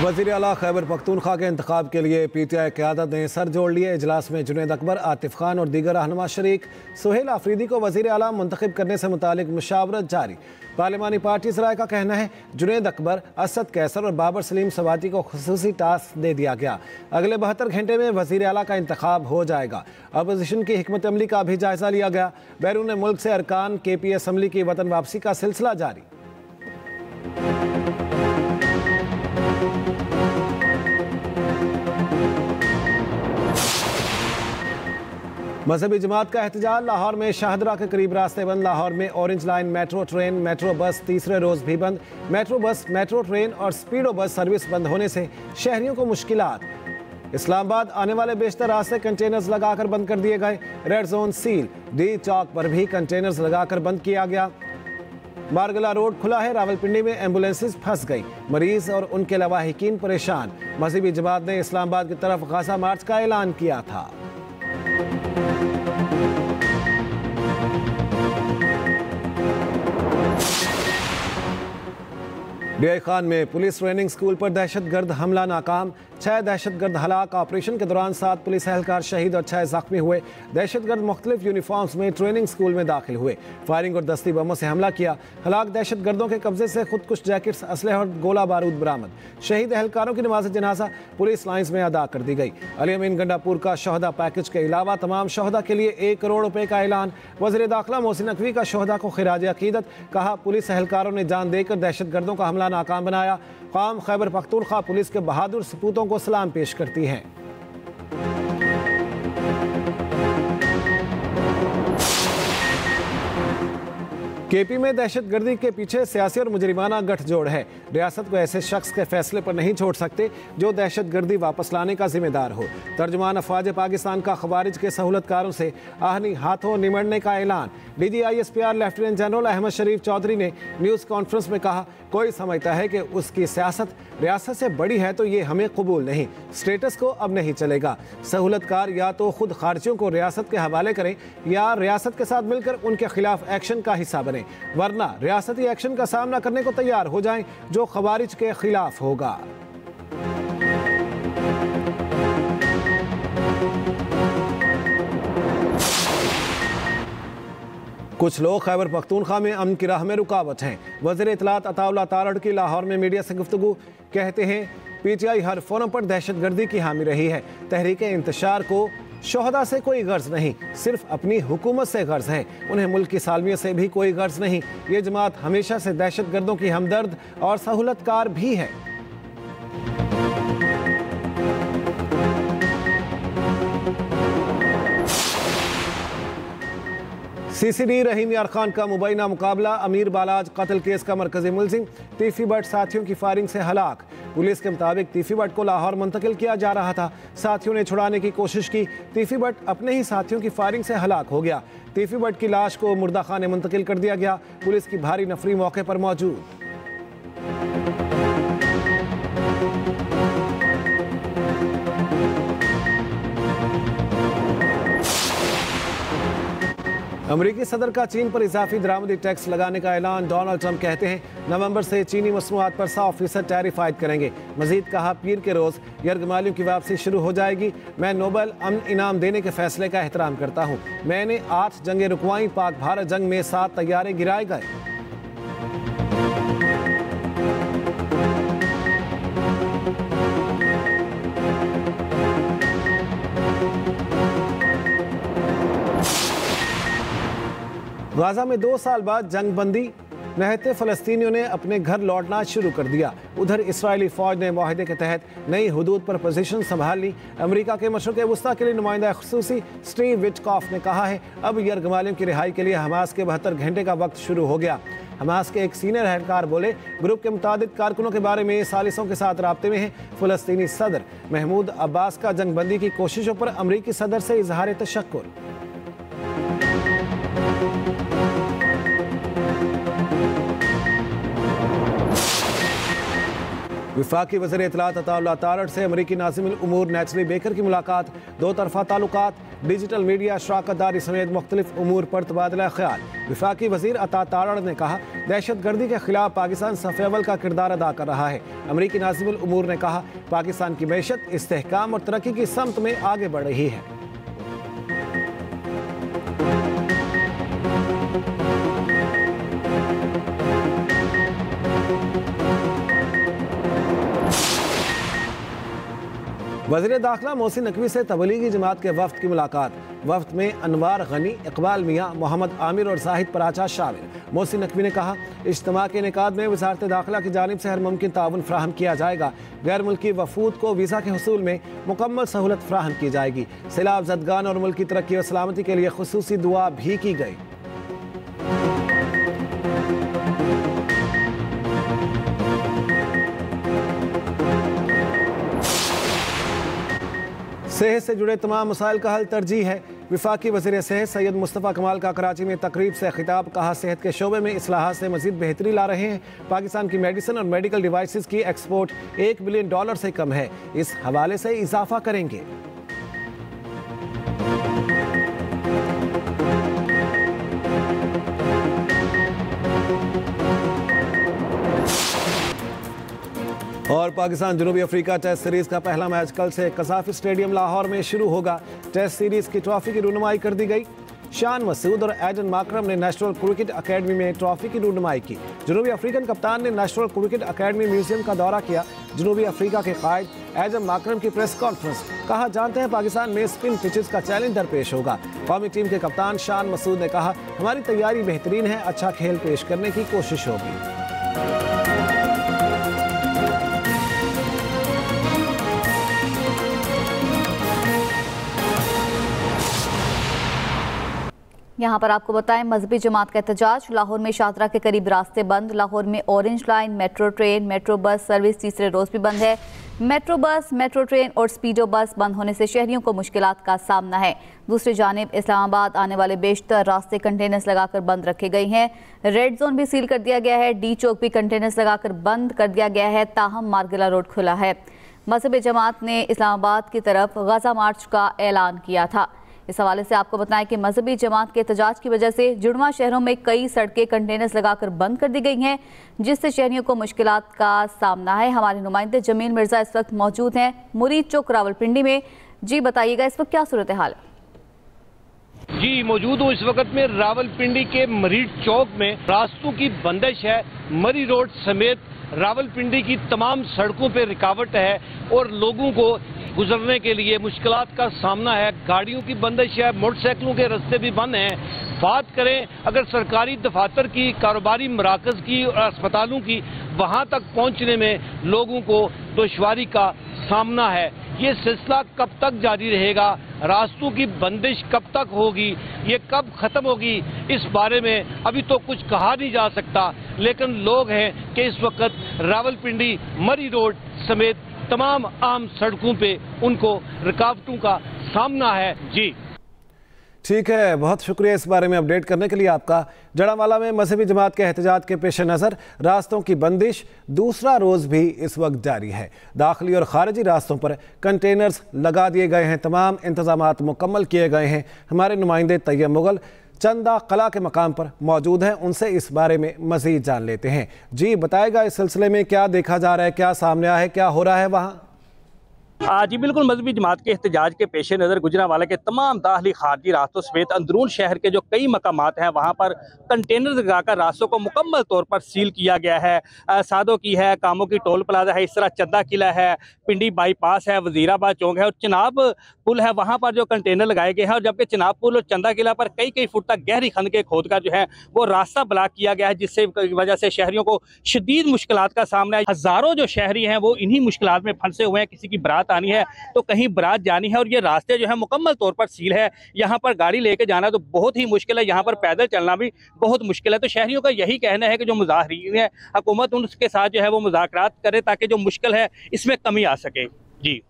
वज़ीर आला खैबर पख्तूनख्वा के इंतखाब के लिए PTI क़यादत ने सर जोड़ लिए। इजलास में जुनैद अकबर, आतिफ खान और दीगर रहनुमा शरीक। सुहेल आफरीदी को वज़ीर आला मुंतखब करने से मुतालिक मुशावरत जारी। पार्लिमानी पार्टी ज़राए का कहना है जुनैद अकबर, असद कैसर और बाबर सलीम सवाती को खुसूसी टास्क दे दिया गया। अगले 72 घंटे में वज़ीर आला का इंतखाब हो जाएगा। अपोजिशन की हिकमत अमली का भी जायज़ा लिया गया। बैरून मुल्क से अरकान KP असम्बली की वतन वापसी का सिलसिला जारी। मजहबी जमात का एहतजाज। लाहौर में शाहदरा के करीब रास्ते बंद। लाहौर में orange line metro train, metro bus तीसरे रोज भी बंद। मेट्रो बस, मेट्रो ट्रेन और स्पीडो बस सर्विस बंद होने से शहरियों को मुश्किलात। इस्लामाबाद आने वाले बेशतर रास्ते कंटेनर्स लगाकर बंद कर दिए गए। Red zone seal. डी चौक पर भी कंटेनर्स लगाकर बंद किया गया। मारगला रोड खुला है। रावलपिंडी में एम्बुलेंसेस फंस गई। मरीज और उनके लवाहिकीन परेशान। मजहबी जमात ने इस्लामाबाद की तरफ गाजा मार्च का ऐलान किया था। DI खान में पुलिस ट्रेनिंग स्कूल पर दहशतगर्द हमला नाकाम। 6 दहशतगर्द हलाक। ऑपरेशन के दौरान 7 पुलिस एहलकार शहीद और 6 जख्मी हुए। दहशतगर्द मुख्तलिफ यूनिफॉर्म्स में ट्रेनिंग स्कूल में दाखिल हुए। फायरिंग और दस्ती बमों से हमला किया। हलाक दहशतगर्दों के कब्जे से खुदकुश जैकेट्स, असलह और गोला बारूद बरामद। शहीद एहलकारों की नमाज जनाजा पुलिस लाइन्स में अदा कर दी गई। अली अमीन गंडापुर का शोहदा पैकेज के अलावा तमाम शोहदा के लिए 1 करोड़ रुपए का ऐलान। वज़ीर दाखिला मोहसिन नकवी का शोहदा को खिराज अकीदत। कहा, पुलिस एहलकारों ने जान देकर दहशतगर्दों का हमला नाकाम बनाया। कौम खैबर पख्तूनख्वा पुलिस के बहादुर सपूतों को सलाम पेश करती है। KP में दहशतगर्दी के पीछे सियासी और मुजरिमाना गठजोड़ है। रियासत को ऐसे शख्स के फैसले पर नहीं छोड़ सकते जो दहशतगर्दी वापस लाने का जिम्मेदार हो। तर्जुमान अफवाज पाकिस्तान का खवारिज के सहूलतकारों से आहनी हाथों निमटने का ऐलान। DG ISPR lieutenant general Ahmed Sharif Chaudhry ने न्यूज़ कॉन्फ्रेंस में कहा, कोई समझता है कि उसकी सियासत रियासत से बड़ी है तो ये हमें कबूल नहीं। स्टेटस को अब नहीं चलेगा। सहूलतकार या तो खुद खारजियों को रियासत के हवाले करें या रियासत के साथ मिलकर उनके खिलाफ एक्शन का हिस्सा बने, वरना रियासती एक्शन का सामना करने को तैयार हो जाएं जो खवारिज के खिलाफ होगा। कुछ लोग खैबर पख्तूनख्वा में अमन की राह में रुकावट हैं। वज़ीर इत्तलात अताउल्लाह तारड़ की लाहौर में मीडिया से गुफ्तगू। कहते हैं, PTI हर फोरम पर दहशतगर्दी की हामी रही है। तहरीके इंतशार को शोहदा से कोई गर्ज नहीं, सिर्फ अपनी हुकूमत से गर्ज है। उन्हें मुल्क की सालमियत से भी कोई गर्ज नहीं। ये जमात हमेशा से दहशतगर्दों की हमदर्द और सहूलतकार भी है। CCD रहीम यार खान का मुबैना मुकाबला। अमीर बालाज कत्ल केस का मरकजी मुलजिम। तीफी भट्ट साथियों की फायरिंग से हलाक। पुलिस के मुताबिक तीफी भट्ट को लाहौर मुंतकिल किया जा रहा था। साथियों ने छुड़ाने की कोशिश की। तीफी भट्ट अपने ही साथियों की फायरिंग से हलाक हो गया। तीफी भट्ट की लाश को मुर्दा खाने मुंतकिल कर दिया गया। पुलिस की भारी नफरी मौके पर मौजूद। अमरीकी सदर का चीन पर इजाफी दरामदी टैक्स लगाने का ऐलान। डोनाल्ड ट्रंप कहते हैं, नवंबर से चीनी मसनूआत पर 100% टैरिफ आयद करेंगे। मजीद कहा, पीर के रोज़ यरगमालियों की वापसी शुरू हो जाएगी। मैं नोबेल अमन इनाम देने के फैसले का एहतराम करता हूँ। मैंने 8 जंगें रुकवाई। पाक भारत जंग में 7 तैयारे गिराए गए। गाजा में 2 साल बाद जंग बंदी। नहते फ़लस्तीनियों ने अपने घर लौटना शुरू कर दिया। उधर इसराइली फ़ौज ने मुआहदे के तहत नई हदूद पर पोजीशन संभाल ली। अमेरिका के मशरक़ वस्ता के लिए नुमाइंदा ख़ुसूसी स्टीव विटकॉफ ने कहा है, अब यरगमालियों की रिहाई के लिए हमास के 72 घंटे का वक्त शुरू हो गया। हमास के एक सीनियर एहलकार बोले, ग्रुप के मुताबिक कारकुनों के बारे में सालिसों के साथ राब्ते में है। फ़लस्तीनी सदर महमूद अब्बास का जंगबंदी की कोशिशों पर अमरीकी सदर से इजहार तशक्कुर। वफाकी वज़ीर इत्तलात अताउल्लाह तारड़ से अमरीकी नाज़िमुल उमूर नेचली बेकर की मुलाकात, दो तरफा ताल्लुकात, डिजिटल मीडिया, शराकत दारी समेत मुख्तलिफ उमूर पर तबादला ख्याल। वफाकी वज़ीर अता तारड़ ने कहा, दहशत गर्दी के खिलाफ पाकिस्तान सफ़े अव्वल का किरदार अदा कर रहा है। अमरीकी नाज़िमुल उमूर ने कहा, पाकिस्तान की मैशत इस्तेहकाम और तरक्की की समत में आगे बढ़ रही है। वज़ीर दाखिला मोहसिन नकवी से तबलीगी जमात के वफ्द की मुलाकात। वफ्द में अनवार गनी, इकबाल मियाँ, मोहम्मद आमिर और जाहिद पराचा शामिल। मोहसिन नकवी ने कहा, इज्तिमा के इनेकाद में वज़ारत दाखिला की जानिब से हर मुमकिन ताउन फ्राहम किया जाएगा। गैर मुल्की वफूद को वीज़ा के हुसूल में मुकम्मल सहूलत फ्राहम की जाएगी। सैलाब ज़दगान और मुल्क की तरक्की और सलामती के लिए खुसूसी दुआ भी की गई। सेहत से जुड़े तमाम मसाइल का हल तरजीह है। वफाकी वज़ीर सेहत सैयद मुस्तफ़ा कमाल का कराची में तकरीब से खिताब। कहा, सेहत के शोबे में इस्लाहात से मजीद बेहतरी ला रहे हैं। पाकिस्तान की मेडिसिन और मेडिकल डिवाइसेस की एक्सपोर्ट $1 बिलियन से कम है, इस हवाले से इजाफा करेंगे। और पाकिस्तान जनूबी अफ्रीका टेस्ट सीरीज का पहला मैच कल से कसाफी स्टेडियम लाहौर में शुरू होगा। टेस्ट सीरीज की ट्रॉफी की रूनुमाई कर दी गई। शान मसूद और एडन माकरम ने नेशनल क्रिकेट अकेडमी में ट्रॉफी की रूनुमाई की। जनूबी अफ्रीकन कप्तान ने नेशनल क्रिकेट अकेडमी म्यूजियम का दौरा किया। जनूबी अफ्रीका के कायद एडन माकरम की प्रेस कॉन्फ्रेंस। कहा, जानते हैं पाकिस्तान में स्पिन पिचेस का चैलेंज दरपेश होगा। कौमी टीम के कप्तान शान मसूद ने कहा, हमारी तैयारी बेहतरीन है, अच्छा खेल पेश करने की कोशिश होगी। यहाँ पर आपको बताएं, मजहबी जमात का एहतजाज। लाहौर में शाहतरा के करीब रास्ते बंद। लाहौर में orange line, metro train, metro bus service तीसरे रोज भी बंद है। मेट्रो बस, मेट्रो ट्रेन और स्पीडो बस बंद होने से शहरियों को मुश्किलात का सामना है। दूसरी जानिब इस्लामाबाद आने वाले बेशतर रास्ते कंटेनर्स लगाकर बंद रखे गए हैं। रेड जोन भी सील कर दिया गया है। डी चौक भी कंटेनर्स लगाकर बंद कर दिया गया है, ताहम मार्गिला रोड खुला है। मजहबी जमात ने इस्लामाबाद की तरफ गजा मार्च का ऐलान किया था। इस हवाले से आपको बताएं कि मजहबी जमात के एहतजाज की वजह से जुड़वा शहरों में कई सड़कें कंटेनर्स लगाकर बंद कर दी गई हैं, जिससे शहरियों को मुश्किलात का सामना है। हमारे नुमाइंदे जमील मिर्जा इस वक्त मौजूद हैं मुरीद चौक रावलपिंडी में। जी बताइएगा, इस वक्त क्या सूरत हाल है? जी मौजूद हूँ इस वक्त में रावलपिंडी के मरीड चौक में। रास्तों की बंदिश है। मरी रोड समेत रावलपिंडी की तमाम सड़कों पे रुकावट है और लोगों को गुजरने के लिए मुश्किलात का सामना है। गाड़ियों की बंदिश है, मोटरसाइकिलों के रास्ते भी बंद हैं। बात करें अगर सरकारी दफातर की, कारोबारी मराकज़ की और अस्पतालों की, वहाँ तक पहुँचने में लोगों को दुश्वारी का सामना है। ये सिलसिला कब तक जारी रहेगा? रास्तों की बंदिश कब तक होगी? ये कब खत्म होगी? इस बारे में अभी तो कुछ कहा नहीं जा सकता, लेकिन लोग हैं कि इस वक्त रावलपिंडी मरी रोड समेत तमाम आम सड़कों पे उनको रुकावटों का सामना है। जी ठीक है, बहुत शुक्रिया इस बारे में अपडेट करने के लिए आपका। जड़ावाला में मजहबी जमात के एहतजाज के पेश नज़र रास्तों की बंदिश दूसरा रोज़ भी इस वक्त जारी है। दाखिली और खारिजी रास्तों पर कंटेनर्स लगा दिए गए हैं। तमाम इंतजामात मुकम्मल किए गए हैं। हमारे नुमाइंदे तैयब मुगल चंदा कला के मकाम पर मौजूद हैं, उनसे इस बारे में मज़ीद जान लेते हैं। जी बताएगा, इस सिलसिले में क्या देखा जा रहा है, क्या सामने आया है, क्या हो रहा है वहाँ? जी बिल्कुल, मजहबी जमात के एहतजाज के पेश नज़र गुजरांवाला के तमाम दाखिली खारजी रास्तों समेत अंदरून शहर के जो कई मकामात हैं वहाँ पर कंटेनर लगाकर रास्तों को मुकम्मल तौर पर सील किया गया है। सादों की है, कामों की टोल प्लाजा है, इस तरह चंदा किला है, पिंडी बाईपास है, वजीराबाद चौक है और चिनाब पुल है, वहाँ पर जो कंटेनर लगाए गए हैं। और जबकि चिनाब पुल और चंदा किला पर कई कई फुट तक गहरी खंदकें खोद कर जो है वो रास्ता ब्लॉक किया गया है, जिससे वजह से शहरियों को शदीद मुश्किलात का सामना है। हज़ारों जो शहरी हैं वो इन्हीं मुश्किलात में फंसे हुए हैं। किसी की बारात आनी है तो कहीं बारात जानी है और ये रास्ते जो है मुकम्मल तौर पर सील है। यहाँ पर गाड़ी लेके जाना तो बहुत ही मुश्किल है, यहाँ पर पैदल चलना भी बहुत मुश्किल है। तो शहरियों का यही कहना है कि जो मुजाहिरीन है, हुकूमत उनके साथ जो है वो मुज़ाकरात करे ताकि जो मुश्किल है इसमें कमी आ सके। जी